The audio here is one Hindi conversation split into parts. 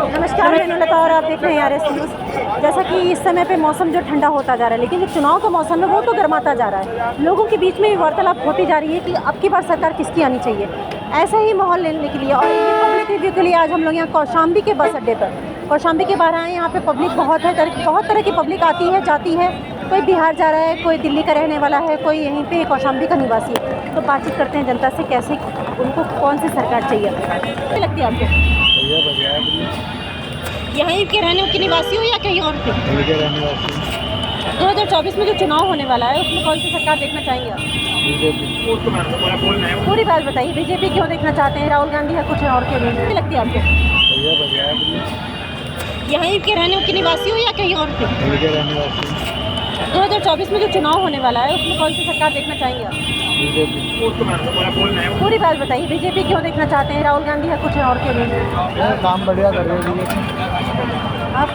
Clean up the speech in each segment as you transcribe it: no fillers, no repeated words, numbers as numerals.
नमस्कार, मैं अनुलता और आप देख रहे हैं आरएस न्यूज़। जैसा कि इस समय पे मौसम जो ठंडा होता जा रहा है, लेकिन जो चुनाव का मौसम है वो तो गर्माता जा रहा है। लोगों के बीच में भी वार्तालाप होती जा रही है कि अब की बार सरकार किसकी आनी चाहिए। ऐसा ही माहौल लेने के लिए और ये पब्लिक रिव्यू के लिए आज हम लोग यहाँ कौशाम्बी के बस अड्डे पर कौशाम्बी के बाहर आए। यहाँ पे पब्लिक बहुत तरह की पब्लिक आती है जाती है। कोई बिहार जा रहा है, कोई दिल्ली का रहने वाला है, कोई यहीं पे कौशाम्बी का निवासी है। तो बातचीत करते हैं जनता से, कैसे उनको कौन सी सरकार चाहिए। क्या लगती है आपको? यहीं के रहने के निवासी हो या कहीं और के? 2024 में जो चुनाव होने वाला है उसमें कौन सी सरकार देखना चाहेंगे आप? पूरी बात बताइए। बीजेपी क्यों देखना चाहते हैं? राहुल गांधी है, कुछ और क्यों नहीं? क्या लगती है आपको? यहीं के रहने के निवासी हो या कहीं और के? 2024 में जो चुनाव होने वाला है उसमें कौन सी सरकार देखना चाहेंगे आप? पूरी बात बताइए। बीजेपी क्यों देखना चाहते हैं? राहुल गांधी है, कुछ और क्यों नहीं? काम बढ़िया कर रहे हैं आप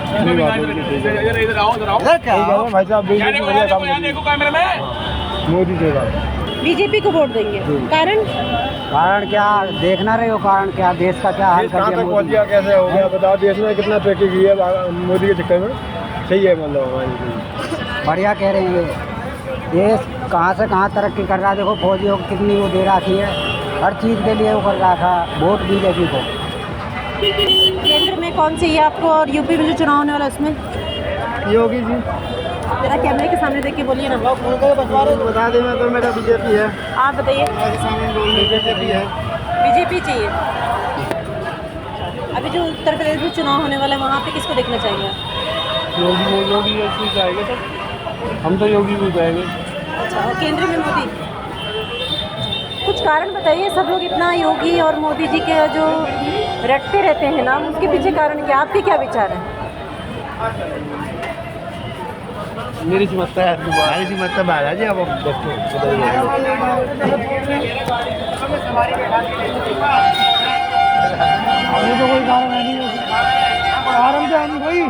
भाई साहब। मोदी जी का बीजेपी को वोट देंगे। कारण क्या देखना रहे हो? कारण क्या? देश का क्या हाल कर दिया मोदी? कैसे हो गया बताओ। देश में कितना तरक्की की है मोदी के चक्कर में। सही है, मतलब बढ़िया कह रहे हैं। देश कहाँ से कहाँ तरक्की कर रहा है। देखो फौजियों को कितनी वो दे रखी है, हर चीज़ के लिए वो कर रहा था। वोट बीजेपी को। केंद्र में कौन सी है आपको, और यूपी में जो चुनाव होने वाला है उसमें? योगी जी। जरा कैमरे के सामने देख के बोलिए ना। बता दें, मैं तो मेरा बीजेपी है। आप बताइए। बीजेपी है। बीजेपी चाहिए। अभी जो उत्तर प्रदेश में चुनाव होने वाला है वहाँ पे किसको देखना चाहिए आप? योगी ऐसे जाएगा तो हम तो योगी भी जाएंगे। अच्छा, और केंद्र में मोदी। कुछ कारण बताइए। सब लोग इतना योगी और मोदी जी के जो रटते रहते हैं ना, उसके पीछे कारण क्या? आपके क्या विचार हैं? मेरी समझता है तुम्हारी समझता महाराज जी। अब अभी तो कोई कारण है नहीं। कारण क्या है नहीं कोई।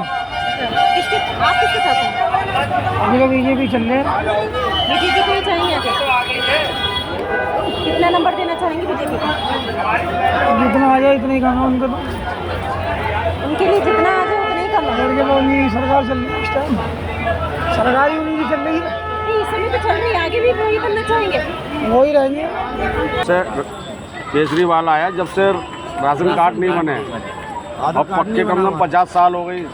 आप किसके साथ हैं? अभी तो बीजेपी चल रहे हैं। बीजेपी को ही चाहिए क्या? कितना नंबर देना चाहेंगे बीजेपी को? जितना आ जाए इतना ही काम है उनका। उनके लिए जितना आ जाए उतना ही कम है। उन्हीं की सरकार चल रही है इस टाइम। सरकार ही उन्हीं की चल रही है। नहीं, इस समय तो चल रही है, आगे भी वही बनना चाहेंगे। वो ही रहेंगे। केजरीवाल आया जब से राशन कार्ड नहीं बने, अब पक्के कम से कम 50 साल हो गई।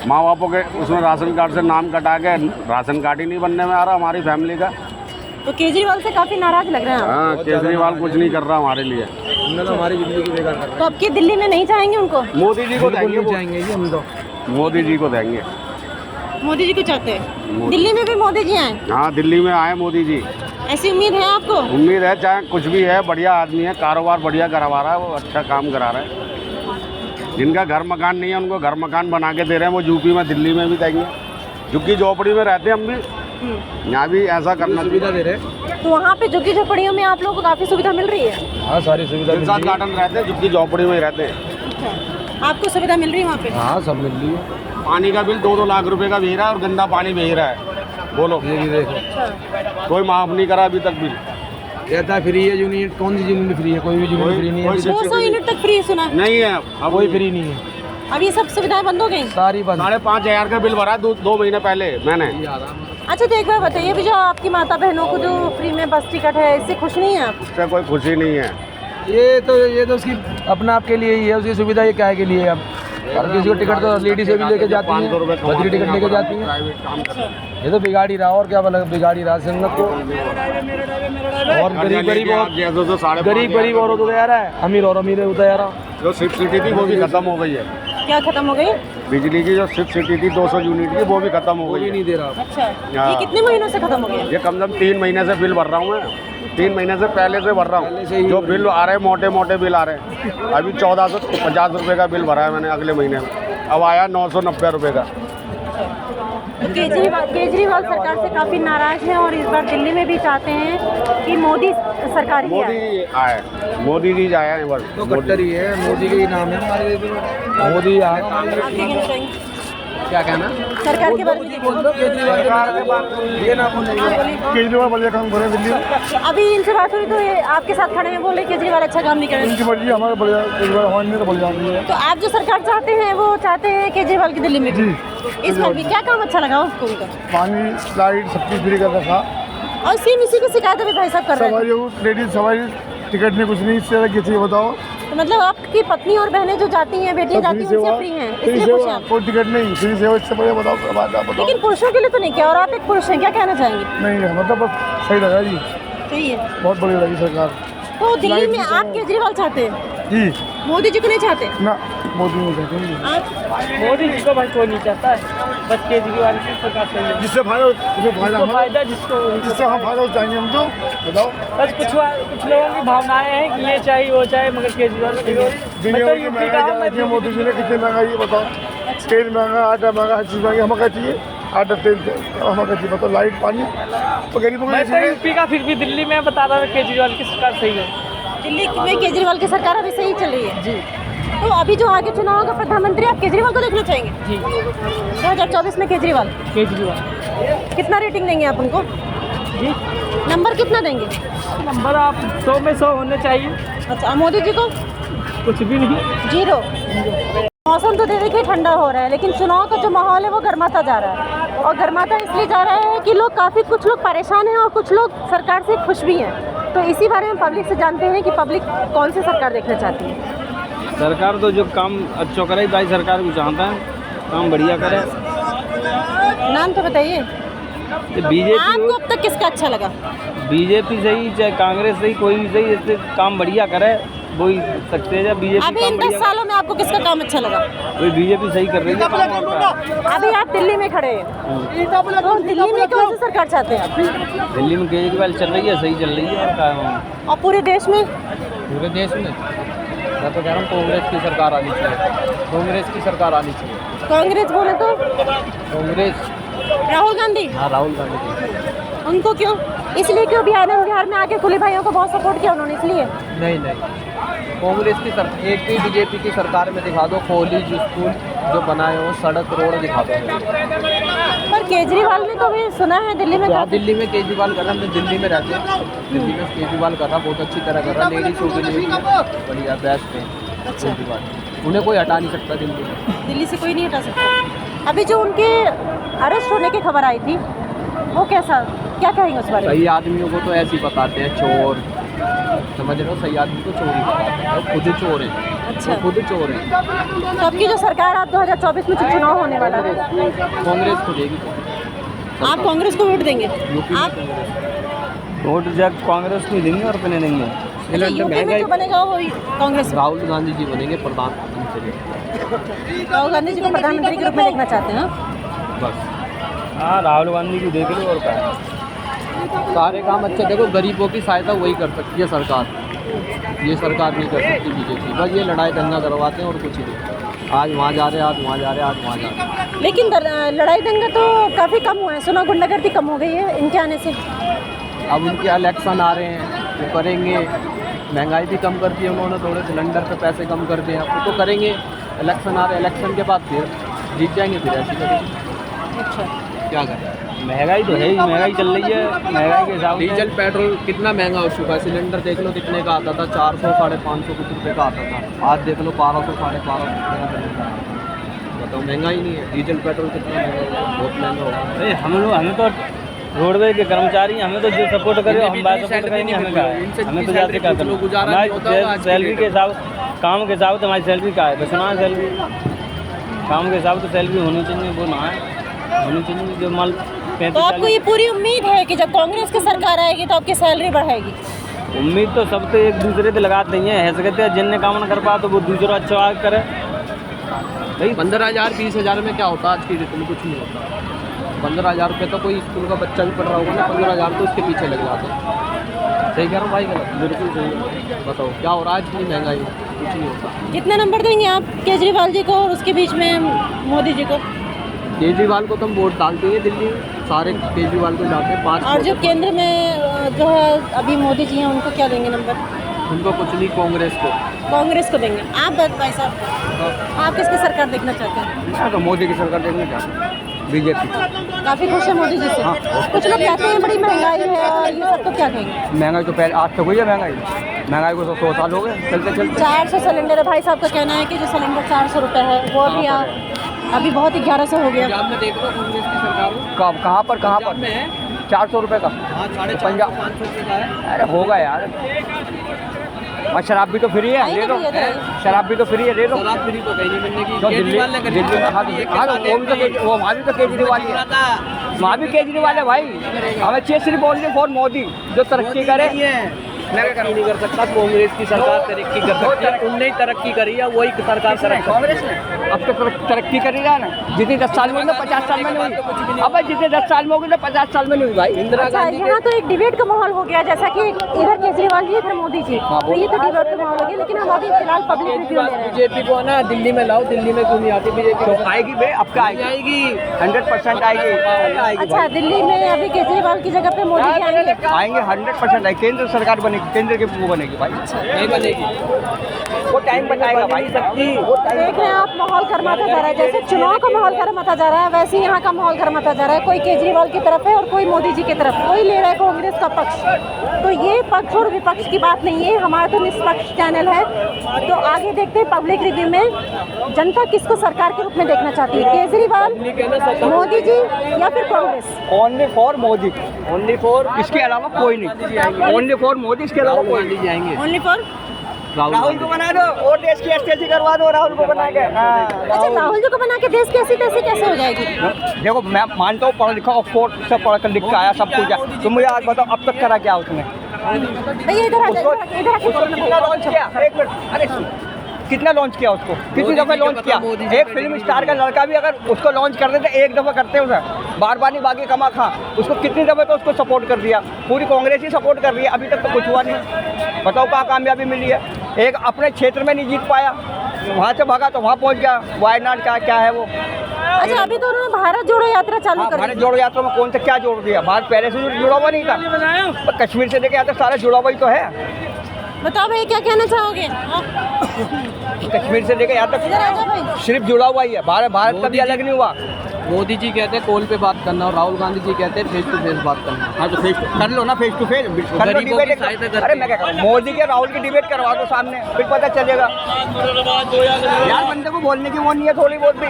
माँ बापों के उसमें राशन कार्ड से नाम कटा के राशन कार्ड ही नहीं बनने में आ रहा हमारी फैमिली का। तो केजरीवाल से काफ़ी नाराज लग रहे हैं आप। हाँ, केजरीवाल कुछ नहीं कर रहा हमारे लिए। हमारी जिंदगी बेकार कर रहा है। तो अब की दिल्ली में नहीं चाहेंगे उनको? मोदी जी को देंगे। जाएंगे जी हम तो। मोदी जी को देंगे। मोदी जी को चाहते हैं। दिल्ली में भी मोदी जी आए? हाँ, दिल्ली में आए मोदी जी। ऐसी उम्मीद है आपको? उम्मीद है, चाहे कुछ भी है, बढ़िया आदमी है, कारोबार बढ़िया करवा रहा है, वो अच्छा काम करा रहा है। जिनका घर मकान नहीं है उनको घर मकान बना के दे रहे हैं। वो यूपी में दिल्ली में भी देंगे। झुग्गी झोपड़ी में रहते हैं हम भी, यहाँ भी ऐसा करना सुविधा दे रहे हैं। तो वहाँ पे झुग्गी झोपड़ियों में आप लोगों को काफ़ी सुविधा मिल रही है? हाँ, सारी सुविधा मिल रही है। गार्डन रहते हैं, झुग्गी झोपड़ी में ही रहते हैं। अच्छा, आपको सुविधा मिल रही है वहाँ पे? हाँ, सब मिल रही है। पानी का बिल 2-2 लाख रुपए का भेज रहा है और गंदा पानी भेज रहा है। बोलो, ये भी देखो। अच्छा, कोई माफ नहीं करा अभी तक बिल। कहता है फ्री है यूनिट। कौन सी यूनिट फ्री है? कोई भी यूनिट फ्री नहीं है। 200 यूनिट तक फ्री सुना है। नहीं है अब कोई फ्री नहीं है। अब ये सब सुविधाएं बंद हो गई? सारी बंद। 5,500 का बिल भरा 2 महीने पहले मैंने। अच्छा, तो एक बार बताइए, अभी जो आपकी माता बहनों को जो फ्री में बस टिकट है, इससे खुश नहीं है आप? उससे कोई खुशी नहीं है। ये तो उसकी अपने आप के लिए ही है। उसकी सुविधा ये क्या के लिए है? अब हर किसी को टिकट तो लेडीज से भी लेके जाती है, 500 रुपये बदली टिकट लेके जाती है। प्राइवेट काम कर। ये तो बिगाड़ी रहा और क्या बोला, बिगाड़ी रहा संगत को। और गरीब और होता जा रहा है, अमीर और अमीर होता जा रहा। जो सब्सिडी थी वो भी खत्म हो गई है। क्या खत्म हो गई? बिजली की जो सब्सिडी थी 200 यूनिट की, वो भी खत्म हो वो गई भी है। नहीं दे रहा। अच्छा, हाँ। ये कितने महीनों से खत्म हो गया? ये कम से कम 3 महीने से बिल भर रहा हूँ मैं। 3 महीने से पहले से भर रहा हूँ। जो बिल आ रहे हैं मोटे मोटे बिल आ रहे हैं। अभी 1450 रुपये का बिल भरा है मैंने अगले महीने में। अब आया 990 रुपये का। तो केजरीवाल सरकार से काफ़ी नाराज हैं और इस बार दिल्ली में भी चाहते हैं कि मोदी सरकार ही आए। मोदी जी आया है बस। तो कट्टर ही है, मोदी के ही नाम है हमारे। मोदी आप क्या कहना चाहेंगे? क्या कहना? सरकार के बारे में ये ना बोलेंगे केजरीवाल बढ़िया काम करे दिल्ली में। अभी इनसे बात हुई तो ये आपके साथ खड़े हैं, बोले केजरीवाल अच्छा काम नहीं कर रहे। इनकी मर्जी, हमारे बढ़िया केजरीवाल हमारे लिए तो बढ़िया आदमी है। तो आप जो सरकार चाहते हैं वो चाहते हैं केजरीवाल की दिल्ली में भी। इस बार भी क्या काम अच्छा लगा उसको उनका? पानी, लाइट सब चीज़ फ्री कर रखा। और सेम इसी की शिकायत अभी भाई साहब कर रहे हैं। सवारी लेडीज सवारी टिकट नहीं, कुछ नहीं, इससे क्या चाहिए बताओ। तो मतलब आपकी पत्नी और बहनें जो जाती हैं, बेटियां जाती हैं, उनसे फ्री हैं, इसलिए खुश हैं आप। कोई टिकट नहीं, फ्री सेवा, इससे बढ़िया बताओ बात आप बताओ। लेकिन पुरुषों के लिए तो नहीं किया, और आप एक पुरुष हैं, क्या कहना चाहेंगे? नहीं मतलब सही लगा जी, सही है। बहुत बढ़िया लगी सरकार तो दिल्ली में आप केजरीवाल चाहते हैं, जी। मोदी जी को नहीं चाहते? ना, मोदी नहीं चाहते हैं। आप मोदी जी को भाई कोई नहीं चाहता है, बस केजरीवाल की सरकार सही है। जिससे फायदा, उससे फायदा हमारा, फायदा जिसको जिससे हम फायदा चाहेंगे हम तो बताओ। बस कुछ लोगों की भावनाएं हैं कि ये चाहिए वो चाहिए, मगर केजरीवाल दुनिया में महंगाई क्या है, मोदी जी ने कितनी महंगाई है बताओ। तेल महंगा, आटा महंगा, हर चीज़ महंगी। हमें क्या चाहिए? आटा, तेल, हमें क्या चाहिए बताओ? लाइट, पानी, तो गरीबों को मैं तो यूपी का, फिर भी दिल्ली में बता रहा था केजरीवाल की सरकार सही है। दिल्ली में केजरीवाल की सरकार अभी सही चल रही है जी। तो अभी जो आगे चुनाव होगा प्रधानमंत्री, आप केजरीवाल को देखना चाहेंगे जी। 2024 में केजरीवाल कितना रेटिंग देंगे आप उनको? जी, नंबर कितना देंगे? नंबर आप 100 में 100 होने चाहिए। अच्छा, मोदी जी को कुछ भी नहीं। 0। मौसम तो देखिए ठंडा हो रहा है, लेकिन चुनाव का जो माहौल है वो गर्माता जा रहा है। और गर्माता इसलिए जा रहा है कि कुछ लोग परेशान हैं और कुछ लोग सरकार से खुश भी हैं। तो इसी बारे में पब्लिक से जानते हैं कि पब्लिक कौन सी सरकार देखना चाहती है। सरकार तो जो काम अच्छा करे भाई, सरकार को चाहता है काम बढ़िया करे। नाम तो बताइए, बीजेपी आपको अब तक किसका अच्छा लगा? बीजेपी सही चाहे कांग्रेस सही, कोई भी सही, इससे काम बढ़िया करे वही सकते हैं। बीजेपी अभी इन 10 सालों में आपको किसका काम अच्छा लगा? वही बीजेपी सही कर रही है काम आपका। अभी आप दिल्ली में खड़े हैं, तो दिल्ली में कौन सी सरकार चाहते हैं आप? दिल्ली में केजरीवाल चल रही है, सही चल रही है। और क्या और पूरे देश में? पूरे देश में मैं तो कह रहा हूँ कांग्रेस की सरकार आनी चाहिए, कांग्रेस की सरकार आनी चाहिए। कांग्रेस बोले तो कांग्रेस, राहुल गांधी। हाँ राहुल गांधी की। उनको क्यों? इसलिए क्यों बिहार में आके कुली भाइयों को बहुत सपोर्ट किया उन्होंने, इसलिए? नहीं, कांग्रेस की सरकार, एक भी बीजेपी की सरकार में दिखा दो कॉलेज स्कूल जो बनाए हो, सड़क रोड दिखा दो। पर केजरीवाल ने तो भी सुना है दिल्ली में क्या दिल्ली में केजरीवाल कर रहा है? दिल्ली में रहते हैं, दिल्ली में केजरीवाल कर रहा, बहुत अच्छी तरह कर रहा। लेडीज के लिए बढ़िया बेस्ट है केजरीवाल, उन्हें कोई हटा नहीं सकता दिल्ली में। दिल्ली से कोई नहीं हटा सकता। अभी जो उनके अरेस्ट होने की खबर आई थी, वो कैसा, क्या कहेंगे उस बारे में? सही आदमियों को तो ऐसे ही बताते हैं चोर, समझ रहे हो? सही आदमी को चोरी बताते हैं, वो खुद चोर है। अच्छा, वो खुद चोर है। तो आपकी जो सरकार, आप 2024 में जो चुनाव होने वाला है, कांग्रेस को देगी तो। आप कांग्रेस को वोट देंगे? आप वोट जब कांग्रेस को देंगे और अपने देंगे। यूपी में जो बनेगा वो कांग्रेस? राहुल गांधी जी बनेंगे प्रधानमंत्री। राहुल गांधी जी को प्रधानमंत्री के रूप में देखना चाहते हैं? बस हाँ, राहुल गांधी को देख लो और क्या। सारे काम अच्छे, देखो गरीबों की सहायता वही कर सकती है सरकार, ये सरकार नहीं कर सकती बीजेपी। बस ये लड़ाई दंगा करवाते हैं और कुछ नहीं। आज वहाँ जा रहे हैं, आज वहाँ जा रहे हैं, आज वहाँ जा रहे हैं। लेकिन लड़ाई दंगा तो काफ़ी कम हुआ है, सुना गुंडागर्दी कम हो गई है इनके आने से। अब उनके इलेक्शन आ रहे हैं, वो करेंगे। महंगाई भी कम कर दी उन्होंने, थोड़े सिलेंडर पे पैसे कम कर दिए, अब तो करेंगे। इलेक्शन आ रहे हैं, इलेक्शन के बाद फिर जीत जाएंगे, फिर ऐसी करेंगे। अच्छा, क्या करें? महंगाई तो है ही, महंगाई चल रही है। महंगाई के हिसाब से डीजल पेट्रोल कितना महंगा हो चुका है। सिलेंडर देख लो कितने का आता था, 400 550 कुछ रुपये का आता था। आज देख लो 1200 1250 रुपये का सिलेंडर। बताओ, महंगा ही नहीं है। डीजल पेट्रोल कितना महंगा हो, बहुत महंगा होगा। अरे हमें तो रोडवेज के कर्मचारी, हमें तो जो सपोर्ट करे हम बात सपोर्ट करेंगे। हमें तो जाते क्या हमारी सैलरी के हिसाब, काम के हिसाब से हमारी सैलरी का है, बस ना सैलरी काम के हिसाब से सैलरी होनी चाहिए, वो ना है होनी चाहिए। जो माल तो आपको ये पूरी उम्मीद है कि जब कांग्रेस की सरकार आएगी तो आपकी सैलरी बढ़ाएगी? उम्मीद तो सब तो एक दूसरे से लगाते ही हैं, सकते हैं जिनने काम न कर पा तो वो दूसरा अच्छा करे। भाई 15,000 20,000 में क्या होता है आज की डेट में? कुछ नहीं होता। 15,000 रुपये तो कोई स्कूल का बच्चा भी पढ़ रहा होगा ना, 15,000 तो उसके पीछे लग जाते हैं। सही कह रहा हूँ भाई, गलत? बिल्कुल सही। बताओ क्या हो रहा है? आज इतनी महंगाई, कुछ नहीं होता। कितना नंबर देंगे आप केजरीवाल जी को और उसके बीच में मोदी जी को? केजरीवाल को तो हम वोट डालते हैं, दिल्ली सारे केजरीवाल को डालते हैं 5। और जो केंद्र में जो है अभी मोदी जी हैं, उनको क्या देंगे नंबर? उनको कुछ नहीं, कांग्रेस को। कांग्रेस को देंगे। आप भाई साहब, आप किसकी सरकार देखना चाहते हैं? मैं तो मोदी की सरकार देखना चाहता हूँ, बीजेपी। काफ़ी खुश है मोदी जी से। कुछ लोग कहते हैं बड़ी महंगाई है और ये सब, तो क्या कहेंगे? महंगाई तो पहले आज तक हुई है, महंगाई को तो 100 साल हो गए चलते चलते। 400 सिलेंडर है। भाई साहब का कहना है कि जो सिलेंडर 400 रुपये है वो भी अभी बहुत 1100 हो गया। पंजाब में देख लो कांग्रेस की सरकार कहाँ पर में है 400 रुपये का? हाँ, 450 पंजाब 500 रुपये का है। अरे होगा यार। और शराब भी तो फ्री है, ले लो। शराब भी तो फ्री है, ले लो। शराब फ्री तो कहीं नहीं मिलने की। तो दिल्ली केजरीवाल ने करी में हाँ वो भी तो वो वहाँ भी तो केजरीवाल ही है, वहाँ भी केजरीवाल है भाई। हमें चाहिए सिर्फ ओनली फॉर मोदी जो तरक्की करे। तरक्की नहीं कर सकता, कांग्रेस की सरकार तरक्की कर सकती है। उनने ही तरक्की करी है, वही सरकार कांग्रेस ने अब तो तरक्की करी है ना। जितनी 10 साल में हुई 50 साल में नहीं हुई। अब जितने 10 साल में होगी ना 50 साल में नहीं हुई भाई। इंदिरा गांधी यहाँ तो एक डिबेट का माहौल हो गया, जैसा कि इधर केजरीवाल जी, इधर मोदी जी, तो ये तो डिबेट का माहौल हो गया। लेकिन हम अभी फिलहाल पब्लिक रिव्यू ले रहे हैं। बीजेपी को ना दिल्ली में लाओ, दिल्ली में क्यों नहीं आती बीजेपी? तो आएगी भाई, अब क्या आएगी? 100% आएगी। अच्छा, दिल्ली में अभी केजरीवाल की जगह पे मोदी जी आएंगे? 100% आएगी। केंद्र सरकार बनेगी, केंद्र की वो बनेगी भाई। नहीं बनेगी, वो टाइम बताएगा भाई। देख रहे हैं आप, माहौल गर्माता जा रहा है। जैसे चुनाव का माहौल गर्माता जा रहा है, वैसे यहाँ का माहौल गर्माता जा रहा है। कोई केजरीवाल की तरफ है और कोई मोदी जी की तरफ, कोई ले रहा है कांग्रेस का पक्ष। तो ये पक्ष और विपक्ष की बात नहीं है, हमारा तो निष्पक्ष चैनल है। तो आगे देखते हैं पब्लिक रिव्यू में जनता किसको सरकार के रूप में देखना चाहती है, केजरीवाल, मोदी जी या फिर Congress? Only for Modi, only for, इसके अलावा कोई नहीं। ओनली फॉर मोदी, इसके अलावा कोई नहीं जाएंगे। ओनली फॉर राहुल को बना दो और देश की एसटीसी करवा दो। राहुल को बना के अच्छा, राहुल जी को बना के देश की ऐसी तैसी कैसे हो जाएगी? देखो, मैं मानता हूँ पढ़ा लिखा, ऑक्सफोर्ड से पढ़ कर लिख के आया, सब कुछ है। तो मुझे आज बताओ अब तक करा क्या उसने? भैया इधर आ जाओ, इधर आके कितना लॉन्च किया? एक मिनट, अरे कितना लॉन्च किया उसको? कितनी दफ़ा लॉन्च किया? एक फिल्म स्टार का लड़का भी अगर उसको लॉन्च कर देते, एक दफ़ा करते उसे, बार बार नहीं, बाकी कमा खा। उसको कितनी दफ़ा तो उसको सपोर्ट कर दिया, पूरी कांग्रेस ही सपोर्ट कर रही है। अभी तक तो कुछ हुआ नहीं। बताओ कहाँ कामयाबी मिली है? एक अपने क्षेत्र में नहीं जीत पाया, वहाँ से भागा तो वहाँ पहुँच गया। वायनाड का क्या है वो? अच्छा, अभी तो उन्होंने भारत जोड़ो यात्रा चालू कर दी। भारत जोड़ो यात्रा में कौन सा क्या जोड़ दिया? भारत पहले से जुड़ा हुआ नहीं था, कश्मीर से लेके यहाँ तक सारा जुड़ा हुआ ही तो है। बताओ भैया क्या कहना चाहोगे? कश्मीर से लेकर यहाँ इधर आ जाओ भाई। तक सिर्फ जुड़ा हुआ ही है। भारत कभी अलग नहीं हुआ। मोदी जी कहते हैं कॉल पे बात करना और राहुल गांधी जी कहते हैं फेस टू फेस बात करना। हाँ तो फेस कर लो ना, फेस टू फेस कर लो, डिबेट। अरे मैं क्या करूँ, मोदी के राहुल की डिबेट करवा दो सामने, फिर पता चलेगा। यार बंदे को बोलने की वो नहीं है थोड़ी बहुत भी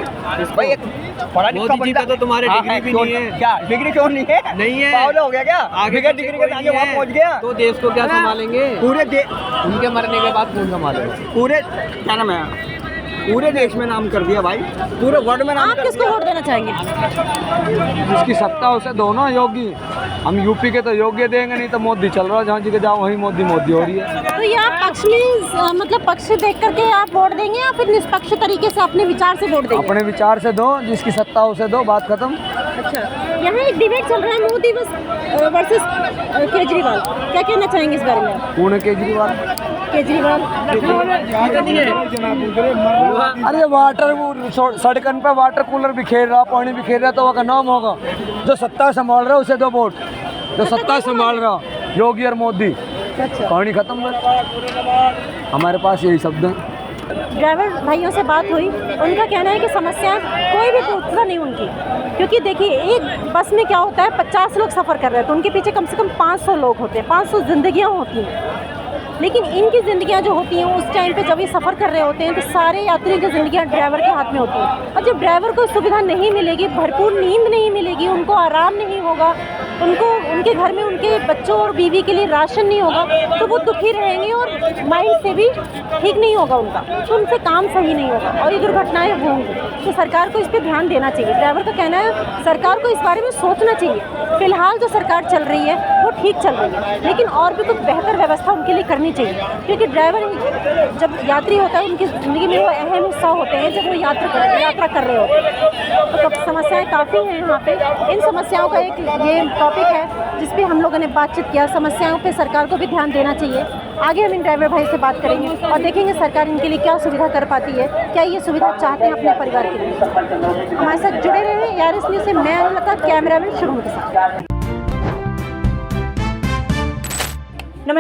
भाई। एक पढ़ा लिखा बंदा तो तुम्हारे डिग्री भी नहीं है। क्या डिग्री क्यों नहीं है? नहीं है, पागल हो गया क्या? आगे डिग्री के आगे वहाँ पहुँच गया तो देश को क्या संभालेंगे? पूरे उनके मरने के बाद कौन संभालेगा? पूरे क्या नाम है, पूरे देश में नाम कर दिया भाई, पूरे वर्ल्ड में नाम आप किसको वोट देना चाहेंगे? जिसकी सत्ता उसे दोनों योगी। हम यूपी के तो योग्य देंगे, नहीं तो मोदी चल रहा है, जहाँ जगह जाओ वहीं मोदी मोदी हो रही है। तो ये आप पक्ष में मतलब पक्ष देख करके आप वोट देंगे या फिर निष्पक्ष तरीके से अपने विचार से वोट देंगे? अपने विचार से दो, जिसकी सत्ता उसे दो, बात खत्म। अच्छा, यहाँ एक डिबेट चल रहा है मोदी वर्सेस केजरीवाल, क्या कहना चाहेंगे इस बारे में? पुणे केजरीवाल। अरे वाटर सड़कन पे वाटर कूलर बिखेर रहा, पानी बिखेर रहा, तो वह का नाम होगा? जो सत्ता संभाल रहा है उसे दो वोट, जो सत्ता संभाल रहा, योगी और मोदी। कहानी खत्म है। हमारे पास यही शब्द है। ड्राइवर भाइयों से बात हुई, उनका कहना है कि समस्या कोई भी पूछता नहीं उनकी, क्योंकि देखिए एक बस में क्या होता है, 50 लोग सफ़र कर रहे हैं तो उनके पीछे कम से कम 500 लोग होते हैं, 500 जिंदगियाँ होती हैं। लेकिन इनकी ज़िंदगियाँ जो होती हैं उस टाइम पे जब ये सफ़र कर रहे होते हैं तो सारे यात्रियों की ज़िंदगियाँ ड्राइवर के हाथ में होती हैं। और जब ड्राइवर को सुविधा नहीं मिलेगी, भरपूर नींद नहीं मिलेगी, उनको आराम नहीं होगा, उनको उनके घर में उनके बच्चों और बीवी के लिए राशन नहीं होगा, तो वो दुखी रहेंगे और माइंड से भी ठीक नहीं होगा उनका, तो उनसे काम सही नहीं होगा और ये दुर्घटनाएँ होंगी। तो सरकार को इस पर ध्यान देना चाहिए। ड्राइवर का कहना है सरकार को इस बारे में सोचना चाहिए। फ़िलहाल जो सरकार चल रही है वो ठीक चल रही है, लेकिन और भी कुछ बेहतर व्यवस्था उनके लिए करनी चाहिए, क्योंकि ड्राइवर जब यात्री होता है उनकी ज़िंदगी में वो अहम हिस्सा होते हैं जब वो यात्रा कर रहे होते हैं। तो समस्याएं काफ़ी हैं यहाँ पे। इन समस्याओं का एक ये टॉपिक है जिस पे हम लोगों ने बातचीत किया। समस्याओं पे सरकार को भी ध्यान देना चाहिए। आगे हम इन ड्राइवर भाई से बात करेंगे और देखेंगे सरकार इनके लिए क्या सुविधा कर पाती है, क्या ये सुविधा चाहते हैं अपने परिवार के लिए। हमारे साथ जुड़े रहे यार इस न्यूज़ से। मैं अनुलता, कैमरामैन शुरू के साथ।